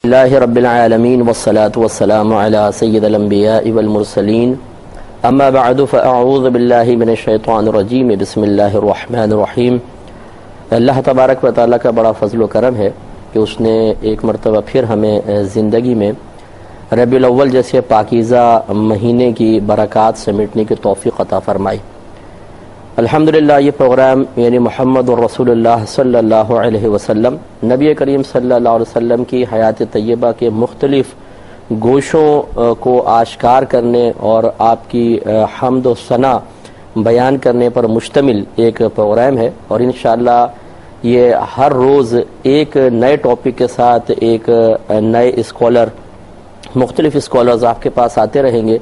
اللہ رب العالمین والصلاة والسلام علی سید الانبیاء والمرسلین اما بعد فاعوذ باللہ من الشیطان الرجیم بسم اللہ الرحمن الرحیم۔ اللہ تبارک و تعالیٰ کا بڑا فضل و کرم ہے کہ اس نے ایک مرتبہ پھر ہمیں زندگی میں ربیع الاول جیسے پاکیزہ مہینے کی برکات سمیٹنے کی توفیق عطا فرمائی۔ الحمدللہ یہ پروگرام یعنی محمد رسول اللہ صلی اللہ علیہ وسلم نبی کریم صلی اللہ علیہ وسلم کی حیات طیبہ کے مختلف گوشوں کو آشکار کرنے اور آپ کی حمد و ثنا بیان کرنے پر مشتمل ایک پروگرام ہے، اور انشاءاللہ یہ ہر روز ایک نئے ٹاپک کے ساتھ ایک نئے اسکالر مختلف اسکالرز آپ کے پاس آتے رہیں گے،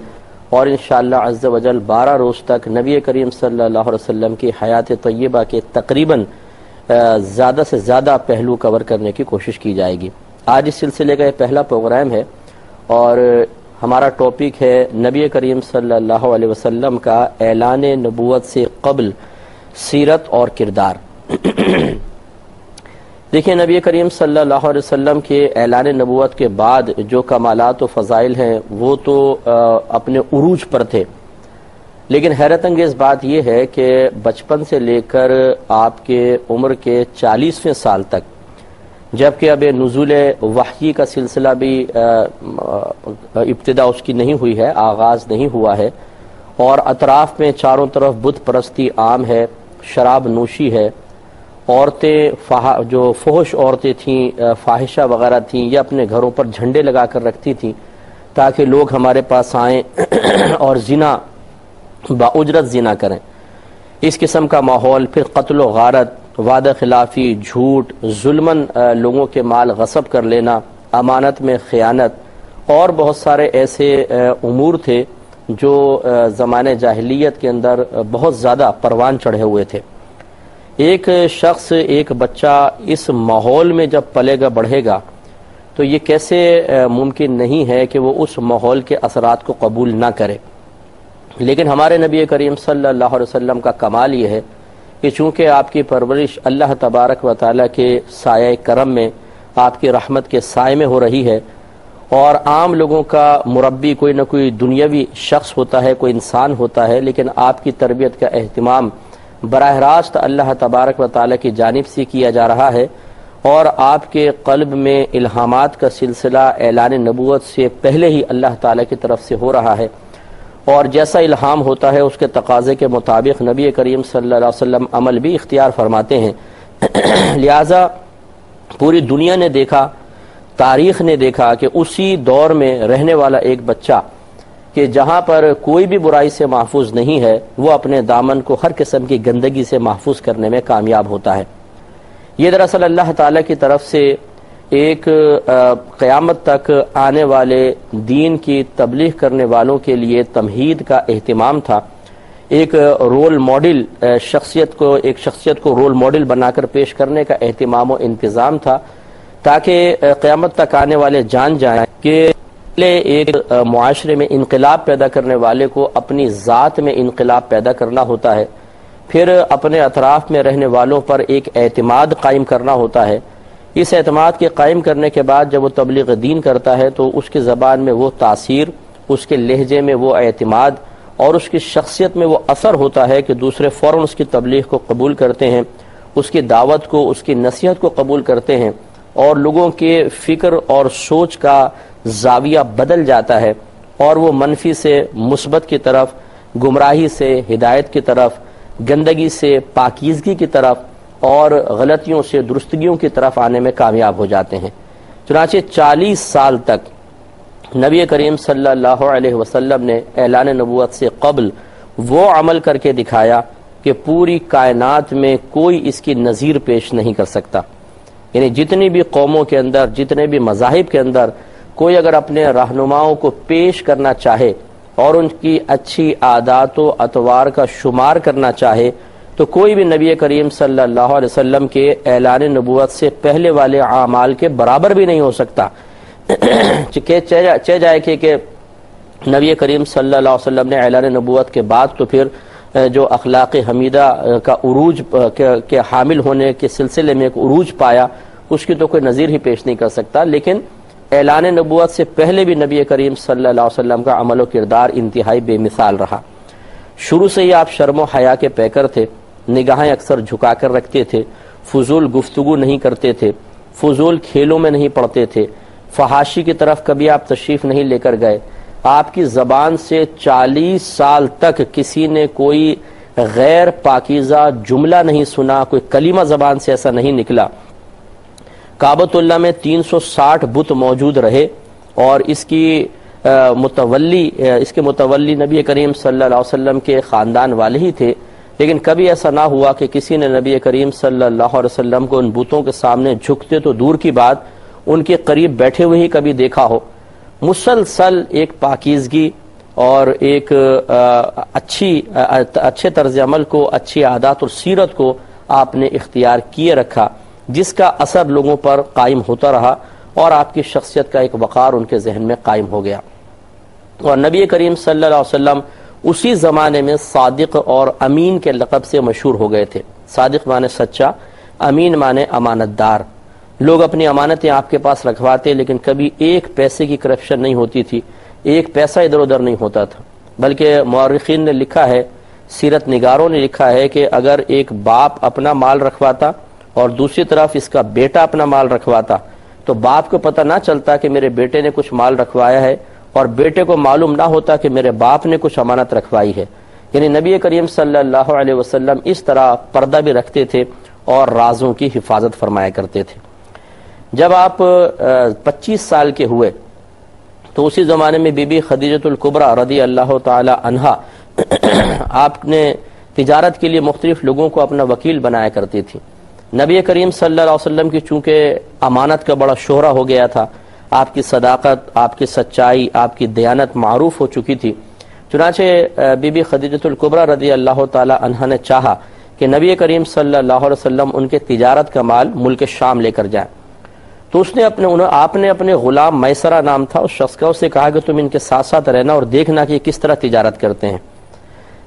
اور انشاءاللہ عز و جل 12 روز تک نبی کریم صلی اللہ علیہ وسلم کی حیات طیبہ کے تقریباً زیادہ سے زیادہ پہلو کور کرنے کی کوشش کی جائے گی۔ آج اس سلسلے کا یہ پہلا پروگرام ہے اور ہمارا ٹاپک ہے نبی کریم صلی اللہ علیہ وسلم کا اعلان نبوت سے قبل سیرت اور کردار۔ دیکھیں، نبی کریم صلی اللہ علیہ وسلم کے اعلان نبوت کے بعد جو کمالات و فضائل ہیں وہ تو اپنے عروج پر تھے، لیکن حیرت انگیز بات یہ ہے کہ بچپن سے لے کر آپ کے عمر کے 40ویں سال تک، جبکہ اب نزول وحی کا سلسلہ بھی ابتدا اس کی نہیں ہوئی ہے، آغاز نہیں ہوا ہے، اور اطراف میں چاروں طرف بت پرستی عام ہے، شراب نوشی ہے، عورتیں جو فحش عورتیں تھیں، فاحشہ وغیرہ تھیں، یہ اپنے گھروں پر جھنڈے لگا کر رکھتی تھیں تاکہ لوگ ہمارے پاس آئیں اور زنا بااجرت زنا کریں۔ اس قسم کا ماحول، پھر قتل و غارت، وعدہ خلافی، جھوٹ، ظلماً لوگوں کے مال غصب کر لینا، امانت میں خیانت، اور بہت سارے ایسے امور تھے جو زمانے جاہلیت کے اندر بہت زیادہ پروان چڑھے ہوئے تھے۔ ایک شخص، ایک بچہ اس ماحول میں جب پلے گا بڑھے گا تو یہ کیسے ممکن نہیں ہے کہ وہ اس ماحول کے اثرات کو قبول نہ کرے۔ لیکن ہمارے نبی کریم صلی اللہ علیہ وسلم کا کمال یہ ہے کہ چونکہ آپ کی پرورش اللہ تبارک و تعالیٰ کے سایہ کرم میں، آپ کی رحمت کے سائے میں ہو رہی ہے، اور عام لوگوں کا مربی کوئی نہ کوئی دنیاوی شخص ہوتا ہے، کوئی انسان ہوتا ہے، لیکن آپ کی تربیت کا اہتمام براہ راست اللہ تبارک و تعالیٰ کی جانب سے کیا جا رہا ہے، اور آپ کے قلب میں الہامات کا سلسلہ اعلان نبوت سے پہلے ہی اللہ تعالیٰ کی طرف سے ہو رہا ہے، اور جیسا الہام ہوتا ہے اس کے تقاضے کے مطابق نبی کریم صلی اللہ علیہ وسلم عمل بھی اختیار فرماتے ہیں۔ لہٰذا پوری دنیا نے دیکھا، تاریخ نے دیکھا کہ اسی دور میں رہنے والا ایک بچہ کہ جہاں پر کوئی بھی برائی سے محفوظ نہیں ہے، وہ اپنے دامن کو ہر قسم کی گندگی سے محفوظ کرنے میں کامیاب ہوتا ہے۔ یہ دراصل اللہ تعالیٰ کی طرف سے ایک قیامت تک آنے والے دین کی تبلیغ کرنے والوں کے لیے تمہید کا اہتمام تھا، ایک رول ماڈل ایک شخصیت کو رول ماڈل بنا کر پیش کرنے کا اہتمام و انتظام تھا، تاکہ قیامت تک آنے والے جان جائیں کہ ایک معاشرے میں انقلاب پیدا کرنے والے کو اپنی ذات میں انقلاب پیدا کرنا ہوتا ہے، پھر اپنے اطراف میں رہنے والوں پر ایک اعتماد قائم کرنا ہوتا ہے۔ اس اعتماد کے قائم کرنے کے بعد جب وہ تبلیغ دین کرتا ہے تو اس کی زبان میں وہ تاثیر، اس کے لہجے میں وہ اعتماد، اور اس کی شخصیت میں وہ اثر ہوتا ہے کہ دوسرے فوراً اس کی تبلیغ کو قبول کرتے ہیں، اس کی دعوت کو، اس کی نصیحت کو قبول کرتے ہیں، اور لوگوں کے فکر اور سوچ کا زاویہ بدل جاتا ہے، اور وہ منفی سے مثبت کی طرف، گمراہی سے ہدایت کی طرف، گندگی سے پاکیزگی کی طرف، اور غلطیوں سے درستگیوں کی طرف آنے میں کامیاب ہو جاتے ہیں۔ چنانچہ 40 سال تک نبی کریم صلی اللہ علیہ وسلم نے اعلان نبوت سے قبل وہ عمل کر کے دکھایا کہ پوری کائنات میں کوئی اس کی نظیر پیش نہیں کر سکتا۔ یعنی جتنی بھی قوموں کے اندر، جتنے بھی مذاہب کے اندر کوئی اگر اپنے رہنماؤں کو پیش کرنا چاہے اور ان کی اچھی عادات و اطوار کا شمار کرنا چاہے تو کوئی بھی نبی کریم صلی اللہ علیہ وسلم کے اعلان نبوت سے پہلے والے اعمال کے برابر بھی نہیں ہو سکتا۔ چہ جائے کہ نبی کریم صلی اللہ علیہ وسلم نے اعلان نبوت کے بعد تو پھر جو اخلاق حمیدہ کا عروج کے حامل ہونے کے سلسلے میں ایک عروج پایا، اس کی تو کوئی نظیر ہی پیش نہیں کر سکتا، لیکن اعلان نبوت سے پہلے بھی نبی کریم صلی اللہ علیہ وسلم کا عمل و کردار انتہائی بے مثال رہا۔ شروع سے ہی آپ شرم و حیا کے پیکر تھے، نگاہیں اکثر جھکا کر رکھتے تھے، فضول گفتگو نہیں کرتے تھے، فضول کھیلوں میں نہیں پڑتے تھے، فحاشی کی طرف کبھی آپ تشریف نہیں لے کر گئے۔ آپ کی زبان سے 40 سال تک کسی نے کوئی غیر پاکیزہ جملہ نہیں سنا، کوئی کلمہ زبان سے ایسا نہیں نکلا۔ کعبۃ اللہ میں 360 بت موجود رہے اور اس کے متولی نبی کریم صلی اللہ علیہ وسلم کے خاندان والے ہی تھے، لیکن کبھی ایسا نہ ہوا کہ کسی نے نبی کریم صلی اللہ علیہ وسلم کو ان بتوں کے سامنے جھکتے تو دور کی بات ان کے قریب بیٹھے ہوئے ہی کبھی دیکھا ہو۔ مسلسل ایک پاکیزگی اور ایک اچھے طرز عمل کو، اچھی عادات اور سیرت کو آپ نے اختیار کیے رکھا، جس کا اثر لوگوں پر قائم ہوتا رہا اور آپ کی شخصیت کا ایک وقار ان کے ذہن میں قائم ہو گیا۔ اور نبی کریم صلی اللہ علیہ وسلم اسی زمانے میں صادق اور امین کے لقب سے مشہور ہو گئے تھے۔ صادق مانے سچا، امین مانے امانت دار۔ لوگ اپنی امانتیں آپ کے پاس رکھواتے لیکن کبھی ایک پیسے کی کرپشن نہیں ہوتی تھی، ایک پیسہ ادھر ادھر نہیں ہوتا تھا، بلکہ مورخین نے لکھا ہے، سیرت نگاروں نے لکھا ہے کہ اگر ایک باپ اپنا مال رکھواتا اور دوسری طرف اس کا بیٹا اپنا مال رکھواتا تو باپ کو پتہ نہ چلتا کہ میرے بیٹے نے کچھ مال رکھوایا ہے اور بیٹے کو معلوم نہ ہوتا کہ میرے باپ نے کچھ امانت رکھوائی ہے۔ یعنی نبی کریم صلی اللہ علیہ وسلم اس طرح پردہ بھی رکھتے تھے اور رازوں کی حفاظت فرمایا کرتے تھے۔ جب آپ 25 سال کے ہوئے تو اسی زمانے میں بی بی خدیجۃ الکبریٰ رضی اللہ تعالی عنہا آپ نے تجارت کے لیے مختلف لوگوں کو اپنا وکیل بنایا کرتی تھی۔ نبی کریم صلی اللہ علیہ وسلم کی چونکہ امانت کا بڑا شہرہ ہو گیا تھا، آپ کی صداقت، آپ کی سچائی، آپ کی دیانت معروف ہو چکی تھی، چنانچہ بی بی خدیجۃ الکبریٰ رضی اللہ تعالی عنہا نے چاہا کہ نبی کریم صلی اللہ علیہ وسلم ان کے تجارت کا مال ملک شام لے کر جائیں۔ تو آپ نے اپنے غلام میسرہ نام تھا اس شخص کا، اسے کہا کہ تم ان کے ساتھ ساتھ رہنا اور دیکھنا کہ کس طرح تجارت کرتے ہیں۔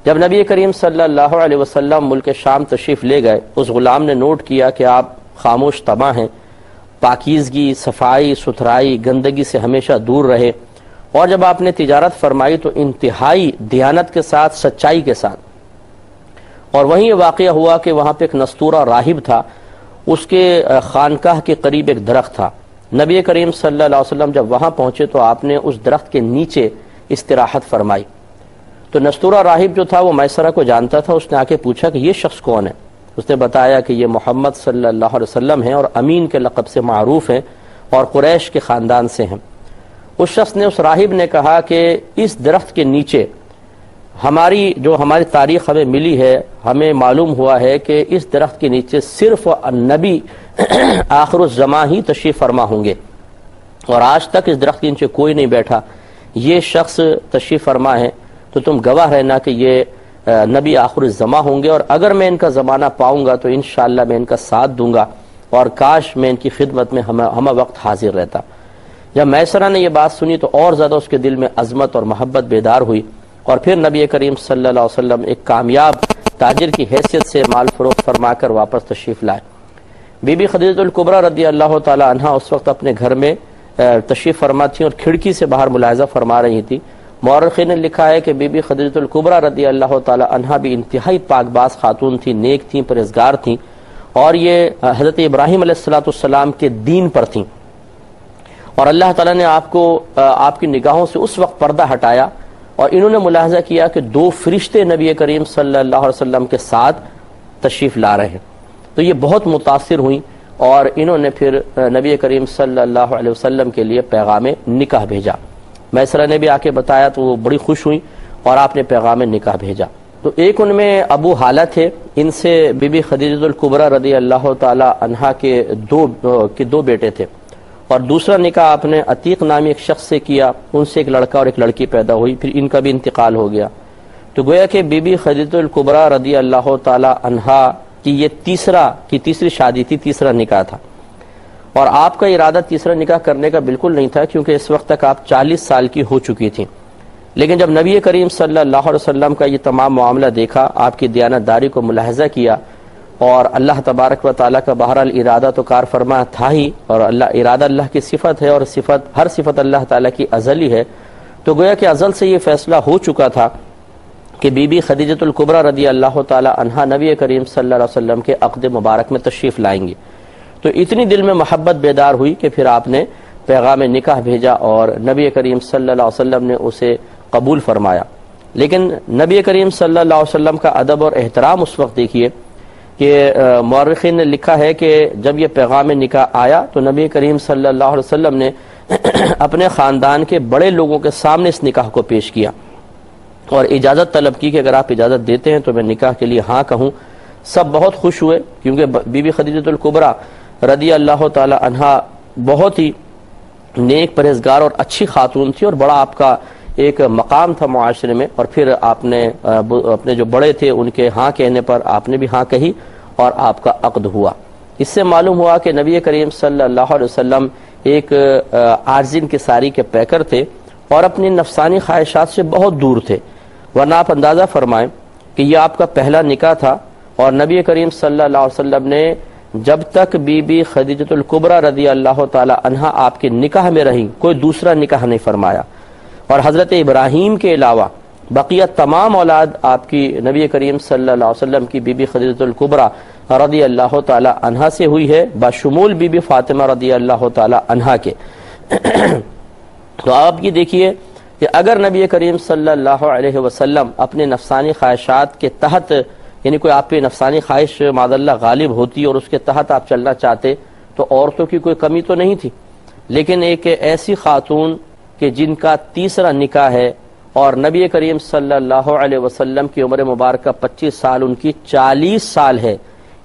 جب نبی کریم صلی اللہ علیہ وسلم ملک شام تشریف لے گئے، اس غلام نے نوٹ کیا کہ آپ خاموش طبع ہیں، پاکیزگی، صفائی ستھرائی، گندگی سے ہمیشہ دور رہے، اور جب آپ نے تجارت فرمائی تو انتہائی دیانت کے ساتھ، سچائی کے ساتھ۔ اور وہیں یہ واقعہ ہوا کہ وہاں پہ ایک نستورہ راہب تھا، اس کے خانقاہ کے قریب ایک درخت تھا۔ نبی کریم صلی اللہ علیہ وسلم جب وہاں پہنچے تو آپ نے اس درخت کے نیچے استراحت فرمائی۔ تو نستورہ راہب جو تھا وہ میسرہ کو جانتا تھا، اس نے آ کے پوچھا کہ یہ شخص کون ہے؟ اس نے بتایا کہ یہ محمد صلی اللہ علیہ وسلم ہیں اور امین کے لقب سے معروف ہیں اور قریش کے خاندان سے ہیں۔ اس شخص نے، اس راہب نے کہا کہ اس درخت کے نیچے ہماری تاریخ ہمیں ملی ہے، ہمیں معلوم ہوا ہے کہ اس درخت کے نیچے صرف نبی آخر الزماں ہی تشریف فرما ہوں گے، اور آج تک اس درخت کے نیچے کوئی نہیں بیٹھا، یہ شخص تشریف فرما ہے، تو تم گواہ رہنا کہ یہ نبی آخر الزماں ہوں گے، اور اگر میں ان کا زمانہ پاؤں گا تو انشاءاللہ میں ان کا ساتھ دوں گا، اور کاش میں ان کی خدمت میں ہمہ وقت حاضر رہتا۔ جب میسرہ نے یہ بات سنی تو اور زیادہ اس کے دل میں عظمت اور محبت بیدار ہوئی، اور پھر نبی کریم صلی اللہ علیہ وسلم ایک کامیاب تاجر کی حیثیت سے مال فروخت فرما کر واپس تشریف لائے۔ بی بی خدیجۃ الکبریٰ رضی اللہ تعالی عنہا اس وقت اپنے گھر میں تشریف فرما تھیں اور کھڑکی سے باہر ملاحظہ فرما رہی تھی۔ مورخین نے لکھا ہے کہ بی بی خدیجۃ الکبریٰ رضی اللہ تعالی عنہا بھی انتہائی پاک باز خاتون تھیں، نیک تھیں، پرہیزگار تھیں، اور یہ حضرت ابراہیم علیہ السلام کے دین پر تھیں، اور اللہ تعالیٰ نے آپ کی نگاہوں سے اس وقت پردہ ہٹایا، اور انہوں نے ملاحظہ کیا کہ 2 فرشتے نبی کریم صلی اللہ علیہ وسلم کے ساتھ تشریف لا رہے ہیں، تو یہ بہت متاثر ہوئیں، اور انہوں نے پھر نبی کریم صلی اللہ علیہ وسلم کے لیے پیغام نکاح بھیجا۔ میسرہ نے بھی آ کے بتایا تو وہ بڑی خوش ہوئیں اور آپ نے پیغام نکاح بھیجا۔ تو ایک ان میں ابو حالہ تھے، ان سے بی بی خدیجۃ الکبریٰ رضی اللہ تعالی عنہا کے دو بیٹے تھے، اور دوسرا نکاح آپ نے عتیق نامی ایک شخص سے کیا، ان سے ایک لڑکا اور ایک لڑکی پیدا ہوئی، پھر ان کا بھی انتقال ہو گیا۔ تو گویا کہ بی بی خدیجۃ الکبریٰ رضی اللہ تعالی عنہا کی یہ تیسری شادی تھی، تیسرا نکاح تھا، اور آپ کا ارادہ تیسرا نکاح کرنے کا بالکل نہیں تھا، کیونکہ اس وقت تک آپ 40 سال کی ہو چکی تھیں۔ لیکن جب نبی کریم صلی اللہ علیہ وسلم کا یہ تمام معاملہ دیکھا، آپ کی دیانتداری کو ملاحظہ کیا، اور اللہ تبارک و تعالیٰ کا بہرحال ارادہ تو کار فرما تھا ہی، اور ارادہ اللہ کی صفت ہے، اور ہر صفت اللہ تعالیٰ کی ازلی ہے، تو گویا کہ ازل سے یہ فیصلہ ہو چکا تھا کہ بی بی خدیجۃ الکبریٰ رضی اللہ تعالیٰ عنہا نبی کریم صلی اللہ علیہ وسلم کے عقد مبارک میں تشریف لائیں گی۔ تو اتنی دل میں محبت بیدار ہوئی کہ پھر آپ نے پیغام نکاح بھیجا اور نبی کریم صلی اللہ علیہ وسلم نے اسے قبول فرمایا۔ لیکن نبی کریم صلی اللہ علیہ وسلم کا ادب اور احترام اس وقت دیکھیے کہ مورخین نے لکھا ہے کہ جب یہ پیغام نکاح آیا تو نبی کریم صلی اللہ علیہ وسلم نے اپنے خاندان کے بڑے لوگوں کے سامنے اس نکاح کو پیش کیا اور اجازت طلب کی کہ اگر آپ اجازت دیتے ہیں تو میں نکاح کے لیے ہاں کہوں۔ سب بہت خوش ہوئے کیونکہ بی بی خدیجۃ الکبریٰ رضی اللہ تعالی عنہا بہت ہی نیک پرہیزگار اور اچھی خاتون تھی، اور بڑا آپ کا ایک مقام تھا معاشرے میں، اور پھر آپ نے اپنے جو بڑے تھے ان کے ہاں کہنے پر آپ نے بھی ہاں کہی اور آپ کا عقد ہوا۔ اس سے معلوم ہوا کہ نبی کریم صلی اللہ علیہ وسلم ایک عارضین کے ساری کے پیکر تھے اور اپنی نفسانی خواہشات سے بہت دور تھے، ورنہ آپ اندازہ فرمائیں کہ یہ آپ کا پہلا نکاح تھا، اور نبی کریم صلی اللہ علیہ وسلم نے جب تک بی بی خدیجۃ الکبریٰ رضی اللہ تعالی عنہا آپ کے نکاح میں رہیں کوئی دوسرا نکاح نہیں فرمایا، اور حضرت ابراہیم کے علاوہ بقیہ تمام اولاد آپ کی نبی کریم صلی اللہ علیہ وسلم کی بی بی خدیجۃ الکبریٰ رضی اللہ تعالی عنہا سے ہوئی ہے، بشمول بی بی فاطمہ رضی اللہ تعالی عنہا کے۔ تو آپ کی دیکھیے کہ اگر نبی کریم صلی اللہ علیہ وسلم اپنے نفسانی خواہشات کے تحت، یعنی کوئی آپ پہ نفسانی خواہش معاذ اللہ غالب ہوتی اور اس کے تحت آپ چلنا چاہتے تو عورتوں کی کوئی کمی تو نہیں تھی، لیکن ایک ایسی خاتون کہ جن کا تیسرا نکاح ہے اور نبی کریم صلی اللہ علیہ وسلم کی عمر مبارکہ 25 سال، ان کی 40 سال ہے،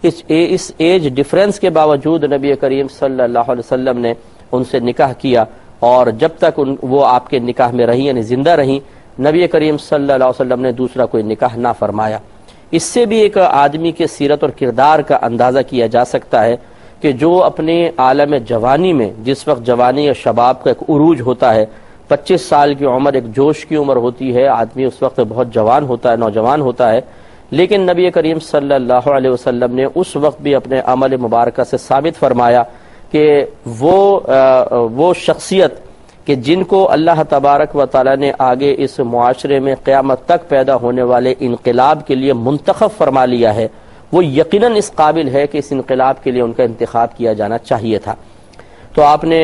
اس ایج ڈیفرنس کے باوجود نبی کریم صلی اللہ علیہ وسلم نے ان سے نکاح کیا، اور جب تک وہ آپ کے نکاح میں رہیں یعنی زندہ رہیں نبی کریم صلی اللہ علیہ وسلم نے دوسرا کوئی نکاح نہ فرمایا۔ اس سے بھی ایک آدمی کے سیرت اور کردار کا اندازہ کیا جا سکتا ہے کہ جو اپنے عالم جوانی میں، جس وقت جوانی یا شباب کا ایک عروج ہوتا ہے، 25 سال کی عمر ایک جوش کی عمر ہوتی ہے، آدمی اس وقت بہت جوان ہوتا ہے، نوجوان ہوتا ہے، لیکن نبی کریم صلی اللہ علیہ وسلم نے اس وقت بھی اپنے عمل مبارکہ سے ثابت فرمایا کہ وہ شخصیت کہ جن کو اللہ تبارک و تعالی نے آگے اس معاشرے میں قیامت تک پیدا ہونے والے انقلاب کے لیے منتخب فرما لیا ہے، وہ یقیناً اس قابل ہے کہ اس انقلاب کے لیے ان کا انتخاب کیا جانا چاہیے تھا۔ تو آپ نے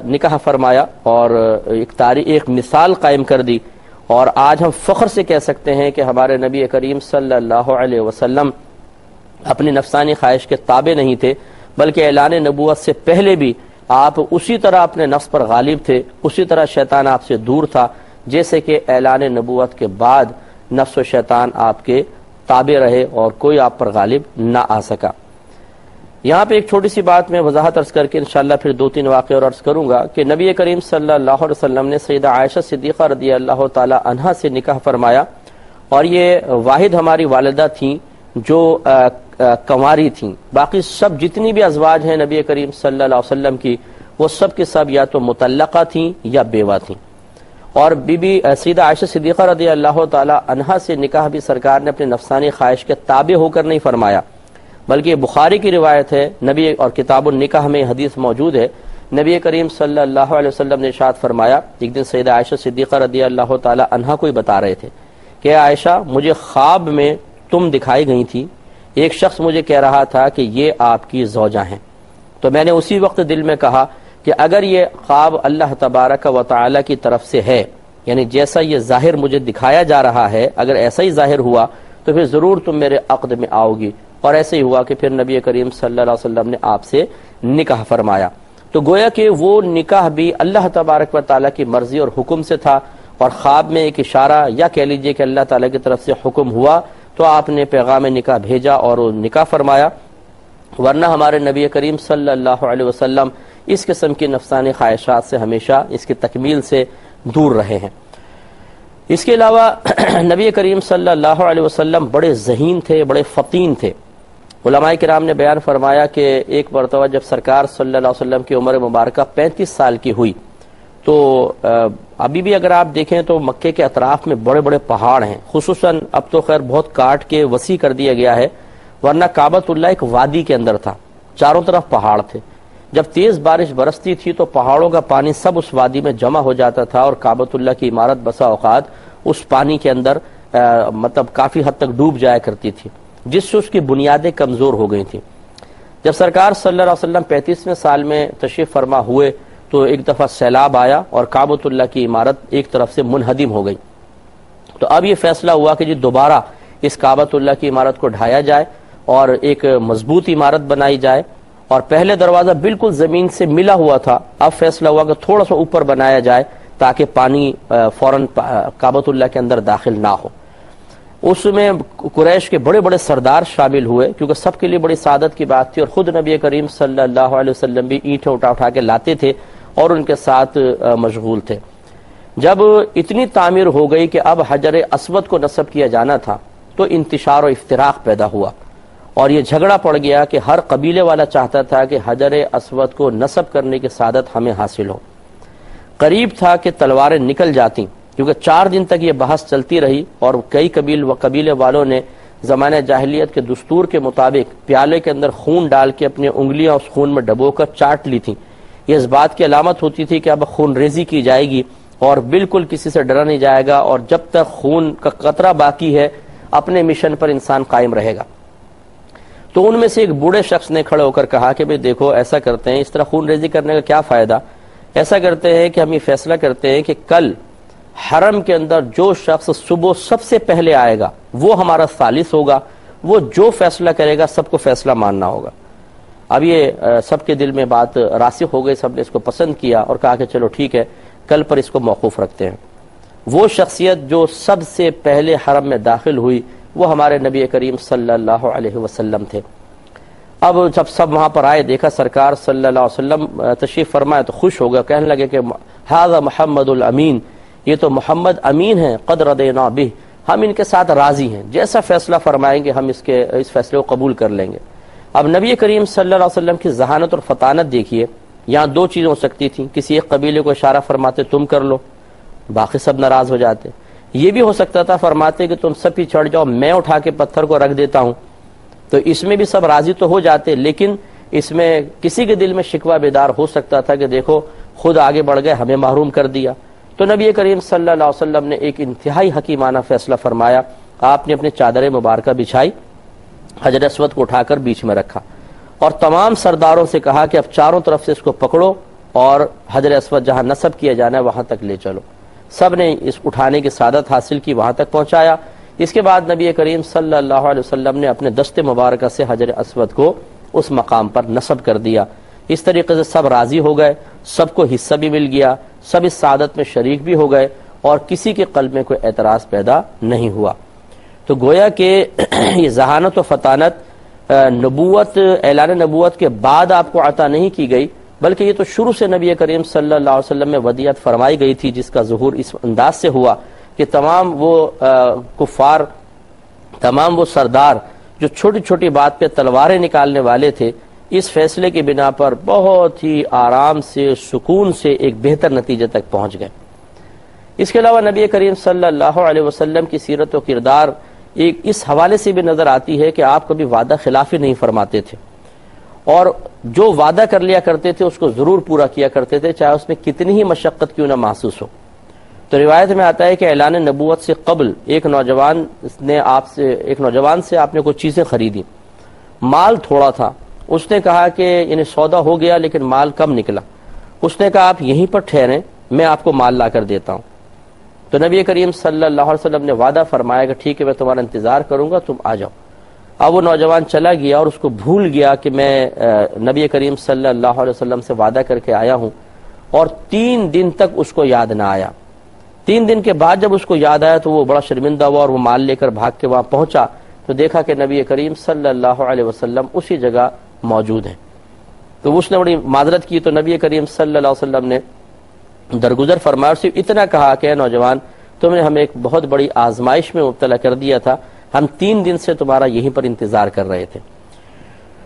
نکاح فرمایا اور ایک مثال قائم کر دی، اور آج ہم فخر سے کہہ سکتے ہیں کہ ہمارے نبی کریم صلی اللہ علیہ وسلم اپنی نفسانی خواہش کے تابع نہیں تھے، بلکہ اعلان نبوت سے پہلے بھی آپ اسی طرح اپنے نفس پر غالب تھے، اسی طرح شیطان آپ سے دور تھا جیسے کہ اعلان نبوت کے بعد نفس و شیطان آپ کے تابع رہے اور کوئی آپ پر غالب نہ آ سکا۔ یہاں پہ ایک چھوٹی سی بات میں وضاحت عرض کر کے انشاءاللہ پھر 2-3 واقعے اور عرض کروں گا کہ نبی کریم صلی اللہ علیہ وسلم نے سیدہ عائشہ صدیقہ رضی اللہ تعالی عنہا سے نکاح فرمایا، اور یہ واحد ہماری والدہ تھیں جو کنواری تھیں، باقی سب جتنی بھی ازواج ہیں نبی کریم صلی اللہ علیہ وسلم کی وہ سب کے سب یا تو مطلقہ تھیں یا بیوہ تھیں، اور بی بی سیدہ عائشہ صدیقہ رضی اللہ تعالی عنہا سے نکاح بھی سرکار نے اپنے نفسانی خواہش کے تابع ہو کر نہیں فرمایا، بلکہ بخاری کی روایت ہے نبی اور کتاب النکاح میں حدیث موجود ہے، نبی کریم صلی اللہ علیہ وسلم نے ارشاد فرمایا، ایک دن سیدہ عائشہ صدیقہ رضی اللہ تعالی عنہا کو ہی بتا رہے تھے کہ عائشہ مجھے خواب میں تم دکھائی گئی تھی، ایک شخص مجھے کہہ رہا تھا کہ یہ آپ کی زوجہ ہیں، تو میں نے اسی وقت دل میں کہا کہ اگر یہ خواب اللہ تبارک و تعالی کی طرف سے ہے، یعنی جیسا یہ ظاہر مجھے دکھایا جا رہا ہے اگر ایسا ہی ظاہر ہوا تو پھر ضرور تم میرے عقد میں آؤ گی، اور ایسے ہی ہوا کہ پھر نبی کریم صلی اللہ علیہ وسلم نے آپ سے نکاح فرمایا۔ تو گویا کہ وہ نکاح بھی اللہ تبارک و تعالی کی مرضی اور حکم سے تھا، اور خواب میں ایک اشارہ یا کہہ لیجئے کہ اللہ تعالی کی طرف سے حکم ہوا تو آپ نے پیغام نکاح بھیجا اور وہ نکاح فرمایا، ورنہ ہمارے نبی کریم صلی اللہ علیہ وسلم اس قسم کی نفسانی خواہشات سے ہمیشہ اس کی تکمیل سے دور رہے ہیں۔ اس کے علاوہ نبی کریم صلی اللہ علیہ وسلم بڑے ذہین تھے، بڑے فطین تھے۔ علماء کرام نے بیان فرمایا کہ ایک مرتبہ جب سرکار صلی اللہ علیہ وسلم کی عمر مبارکہ 35 سال کی ہوئی تو ابھی بھی اگر آپ دیکھیں تو مکے کے اطراف میں بڑے بڑے پہاڑ ہیں، خصوصاً اب تو خیر بہت کاٹ کے وسیع کر دیا گیا ہے، ورنہ کعبۃ اللہ ایک وادی کے اندر تھا، چاروں طرف پہاڑ تھے، جب تیز بارش برستی تھی تو پہاڑوں کا پانی سب اس وادی میں جمع ہو جاتا تھا، اور کعبۃ اللہ کی عمارت بسا اوقات اس پانی کے اندر مطلب کافی حد تک ڈوب جایا کرتی تھی، جس سے اس کی بنیادیں کمزور ہو گئی تھیں۔ جب سرکار صلی اللہ علیہ وسلم 35ویں سال میں تشریف فرما ہوئے تو ایک دفعہ سیلاب آیا اور کعبۃ اللہ کی عمارت ایک طرف سے منہدم ہو گئی۔ تو اب یہ فیصلہ ہوا کہ جی دوبارہ اس کعبۃ اللہ کی عمارت کو ڈھایا جائے اور ایک مضبوط عمارت بنائی جائے، اور پہلے دروازہ بالکل زمین سے ملا ہوا تھا، اب فیصلہ ہوا کہ تھوڑا سا اوپر بنایا جائے تاکہ پانی فوراً کعبۃ اللہ کے اندر داخل نہ ہو۔ اس میں قریش کے بڑے بڑے سردار شامل ہوئے، کیونکہ سب کے لیے بڑی سعادت کی بات تھی، اور خود نبی کریم صلی اللہ علیہ وسلم بھی اینٹیں اٹھا کے لاتے تھے اور ان کے ساتھ مشغول تھے۔ جب اتنی تعمیر ہو گئی کہ اب حجر اسود کو نصب کیا جانا تھا تو انتشار و افتراق پیدا ہوا، اور یہ جھگڑا پڑ گیا کہ ہر قبیلے والا چاہتا تھا کہ حجر اسود کو نصب کرنے کی سعادت ہمیں حاصل ہو۔ قریب تھا کہ تلواریں نکل جاتی، کیونکہ 4 دن تک یہ بحث چلتی رہی، اور کئی قبیلے والوں نے زمانہ جاہلیت کے دستور کے مطابق پیالے کے اندر خون ڈال کے اپنی انگلیاں اس خون میں ڈبو کر چاٹ لی تھیں۔ یہ اس بات کی علامت ہوتی تھی کہ اب خون ریزی کی جائے گی اور بالکل کسی سے ڈرا نہیں جائے گا، اور جب تک خون کا قطرہ باقی ہے اپنے مشن پر انسان قائم رہے گا۔ تو ان میں سے ایک بوڑھے شخص نے کھڑے ہو کر کہا کہ بھئی دیکھو، ایسا کرتے ہیں، اس طرح خون ریزی کرنے کا کیا فائدہ، ایسا کرتے ہیں کہ ہم یہ فیصلہ کرتے ہیں کہ کل حرم کے اندر جو شخص صبح سب سے پہلے آئے گا وہ ہمارا ثالث ہوگا، وہ جو فیصلہ کرے گا سب کو فیصلہ ماننا ہوگا۔ اب یہ سب کے دل میں بات راسخ ہو گئی، سب نے اس کو پسند کیا اور کہا کہ چلو ٹھیک ہے، کل پر اس کو موقوف رکھتے ہیں۔ وہ شخصیت جو سب سے پہلے حرم میں داخل ہوئی وہ ہمارے نبی کریم صلی اللہ علیہ وسلم تھے۔ اب جب سب وہاں پر آئے، دیکھا سرکار صلی اللہ علیہ وسلم تشریف فرمائے تو خوش ہو گیا، کہنے لگے کہ ھذا محمد الامین، یہ تو محمد امین ہیں، قد رضینا بہ، ہم ان کے ساتھ راضی ہیں، جیسا فیصلہ فرمائیں گے ہم اس فیصلے کو قبول کر لیں گے۔ اب نبی کریم صلی اللہ علیہ وسلم کی ذہانت اور فطانت دیکھیے، یہاں 2 چیزیں ہو سکتی تھیں، کسی ایک قبیلے کو اشارہ فرماتے تم کر لو، باقی سب ناراض ہو جاتے، یہ بھی ہو سکتا تھا فرماتے کہ تم سب ہی چڑھ جاؤ، میں اٹھا کے پتھر کو رکھ دیتا ہوں، تو اس میں بھی سب راضی تو ہو جاتے، لیکن اس میں کسی کے دل میں شکوہ بیدار ہو سکتا تھا کہ دیکھو خود آگے بڑھ گئے، ہمیں محروم کر دیا۔ تو نبی کریم صلی اللہ علیہ وسلم نے ایک انتہائی حکیمانہ فیصلہ فرمایا، آپ نے اپنی چادر مبارکہ بچھائی، حجر اسود کو اٹھا کر بیچ میں رکھا، اور تمام سرداروں سے کہا کہ اب چاروں طرف سے اس کو پکڑو اور حجر اسود جہاں نصب کیا جانا ہے وہاں تک لے چلو۔ سب نے اس اٹھانے کی سعادت حاصل کی، وہاں تک پہنچایا۔ اس کے بعد نبی کریم صلی اللہ علیہ وسلم نے اپنے دست مبارکہ سے حجر اسود کو اس مقام پر نصب کر دیا۔ اس طریقے سے سب راضی ہو گئے، سب کو حصہ بھی مل گیا، سب اس سعادت میں شریک بھی ہو گئے، اور کسی کے قلب میں کوئی اعتراض پیدا نہیں ہوا۔ تو گویا کہ یہ ذہانت و فطانت نبوت، اعلان نبوت کے بعد آپ کو عطا نہیں کی گئی، بلکہ یہ تو شروع سے نبی کریم صلی اللہ علیہ وسلم میں ودیعت فرمائی گئی تھی، جس کا ظہور اس انداز سے ہوا کہ تمام وہ کفار، تمام وہ سردار جو چھوٹی چھوٹی بات پہ تلواریں نکالنے والے تھے، اس فیصلے کی بنا پر بہت ہی آرام سے، سکون سے ایک بہتر نتیجے تک پہنچ گئے۔ اس کے علاوہ نبی کریم صلی اللہ علیہ وسلم کی سیرت و کردار ایک اس حوالے سے بھی نظر آتی ہے کہ آپ کبھی وعدہ خلافی نہیں فرماتے تھے، اور جو وعدہ کر لیا کرتے تھے اس کو ضرور پورا کیا کرتے تھے، چاہے اس میں کتنی ہی مشقت کیوں نہ محسوس ہو۔ تو روایت میں آتا ہے کہ اعلان نبوت سے قبل ایک نوجوان سے آپ نے کچھ چیزیں خریدی، مال تھوڑا تھا، اس نے کہا کہ یعنی سودا ہو گیا لیکن مال کم نکلا، اس نے کہا آپ یہیں پر ٹھہریں، میں آپ کو مال لا کر دیتا ہوں۔ تو نبی کریم صلی اللہ علیہ وسلم نے وعدہ فرمایا کہ ٹھیک ہے میں تمہارا انتظار کروں گا، تم آ جاؤ۔ اب وہ نوجوان چلا گیا اور اس کو بھول گیا کہ میں نبی کریم صلی اللہ علیہ وسلم سے وعدہ کر کے آیا ہوں، اور 3 دن تک اس کو یاد نہ آیا۔ 3 دن کے بعد جب اس کو یاد آیا تو وہ بڑا شرمندہ ہوا اور وہ مال لے کر بھاگ کے وہاں پہنچا تو دیکھا کہ نبی کریم صلی اللہ علیہ وسلم اسی جگہ موجود ہیں۔ تو اس نے بڑی معذرت کی، تو نبی کریم صلی اللہ علیہ وسلم نے درگزر فرمایا اور صرف اتنا کہا کہ اے نوجوان، تم نے ہمیں ایک بہت بڑی آزمائش میں مبتلا کر دیا تھا، ہم 3 دن سے تمہارا یہیں پر انتظار کر رہے تھے۔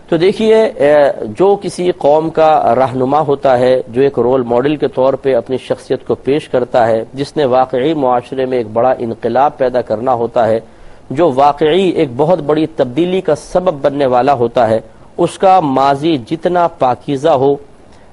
تو دیکھیے، جو کسی قوم کا رہنما ہوتا ہے، جو ایک رول ماڈل کے طور پہ اپنی شخصیت کو پیش کرتا ہے، جس نے واقعی معاشرے میں ایک بڑا انقلاب پیدا کرنا ہوتا ہے، جو واقعی ایک بہت بڑی تبدیلی کا سبب بننے والا ہوتا ہے، اس کا ماضی جتنا پاکیزہ ہو،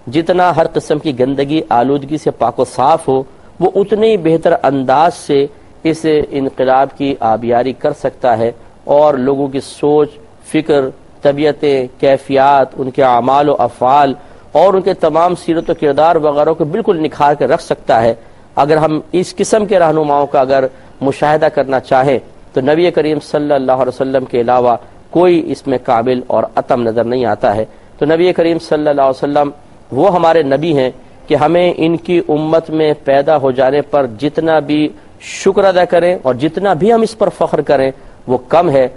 جتنا ہر قسم کی گندگی آلودگی سے پاک و صاف ہو، وہ اتنے ہی بہتر انداز سے اس انقلاب کی آبیاری کر سکتا ہے اور لوگوں کی سوچ، فکر، طبیعتیں، کیفیات، ان کے اعمال و افعال اور ان کے تمام سیرت و کردار وغیرہ کو بالکل نکھار کے رکھ سکتا ہے۔ اگر ہم اس قسم کے رہنماؤں کا اگر مشاہدہ کرنا چاہیں تو نبی کریم صلی اللہ علیہ وسلم کے علاوہ کوئی اس میں قابل اور اتم نظر نہیں آتا ہے۔ تو نبی کریم صلی اللہ علیہ وسلم وہ ہمارے نبی ہیں کہ ہمیں ان کی امت میں پیدا ہو جانے پر جتنا بھی شکر ادا کریں اور جتنا بھی ہم اس پر فخر کریں وہ کم ہے۔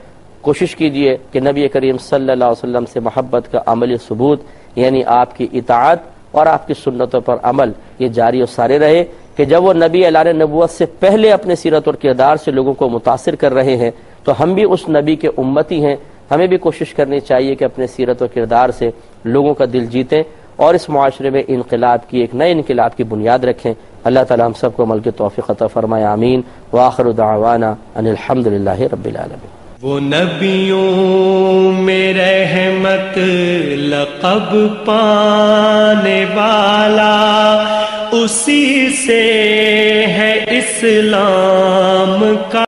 کوشش کیجئے کہ نبی کریم صلی اللہ علیہ وسلم سے محبت کا عملی ثبوت، یعنی آپ کی اطاعت اور آپ کی سنتوں پر عمل، یہ جاری و سارے رہے کہ جب وہ نبی اعلان نبوت سے پہلے اپنے سیرت اور کردار سے لوگوں کو متاثر کر رہے ہیں تو ہم بھی اس نبی کے امتی ہیں، ہمیں بھی کوشش کرنی چاہیے کہ اپنے سیرت و کردار سے لوگوں کا دل جیتیں اور اس معاشرے میں انقلاب کی ایک نئے انقلاب کی بنیاد رکھیں۔ اللہ تعالی ہم سب کو عمل کی توفیق عطا فرمائے، آمین۔ وآخر دعوانا ان الحمدللہ رب العالمین۔ وہ نبیوں میں رحمت لقب پانے والا، اسی سے ہے اسلام کا